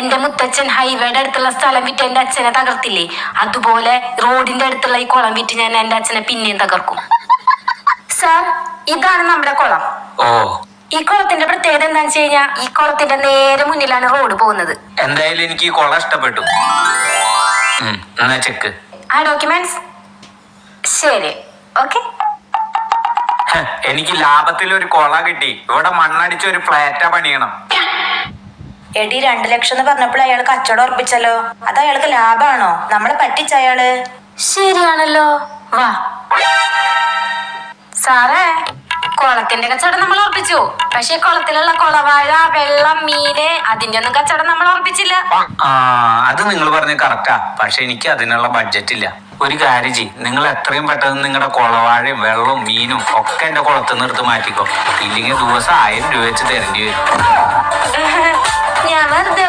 എന്റെ മുത്തച്ഛൻ ഹൈവേയുടെ അടുത്തുള്ള സ്ഥലം വിറ്റ് എന്റെ അച്ഛനെ തകർത്തില്ലേ, അതുപോലെ റോഡിന്റെ അടുത്തുള്ള ഈ കുളം വിറ്റ് ഞാൻ എന്റെ അച്ഛനെ പിന്നെയും തകർക്കും. സാർ, ഇതാണ് നമ്മുടെ കുളം. ഓ, ഈ കുളത്തിന്റെ പ്രത്യേകത എന്താണെന്ന് വെച്ച് കഴിഞ്ഞാൽ ഈ കുളത്തിന്റെ നേരെ മുന്നിലാണ് റോഡ് പോകുന്നത്. എന്തായാലും എനിക്ക് ഈ കുളം ഇഷ്ടപ്പെട്ടു. എന്നാ ചെക്ക്. ആ ഡോക്യുമെന്റ്സ് ശരി, ഓക്കെ. എനിക്ക് ലാഭത്തിൽ ഒരു കുള കിട്ടി. ഇവിടെ മണ്ണടിച്ച ഒരു ഫ്ലാറ്റാ പണിയണം. എടി 2 ലക്ഷം എന്ന് പറഞ്ഞപ്പോൾ അയാൾ കച്ചവടം ഉറപ്പിച്ചല്ലോ. അത് അയാൾക്ക് ലാഭാണോ? നമ്മളെ പറ്റിച്ച അയാള്. ശരിയാണല്ലോ. വാ സാറേ, കുളത്തിന്റെ കച്ചവടം നമ്മൾ ഉറപ്പിച്ചു. പക്ഷെ കുളത്തിലുള്ള കുളവാഴ, വെള്ളം, മീന് അതിന്റെ ഒന്നും കച്ചവടം നമ്മൾ ഉറപ്പിച്ചില്ല. അത് നിങ്ങൾ പറഞ്ഞ കറക്റ്റാ. പക്ഷെ എനിക്ക് അതിനുള്ള ബഡ്ജറ്റ് ഇല്ല. ഒരു കാര്യം ചെയ്യ്, നിങ്ങൾ എത്രയും പെട്ടെന്ന് നിങ്ങളുടെ കുളവാഴയും വെള്ളവും മീനും ഒക്കെ എന്റെ കുളത്തിൽ നിന്ന് എടുത്ത് മാറ്റിക്കോ. ഇല്ലെങ്കിൽ ദിവസം 1000 രൂപ വെച്ച് തരേണ്ടി വരും. ഞാൻ വെറുതെ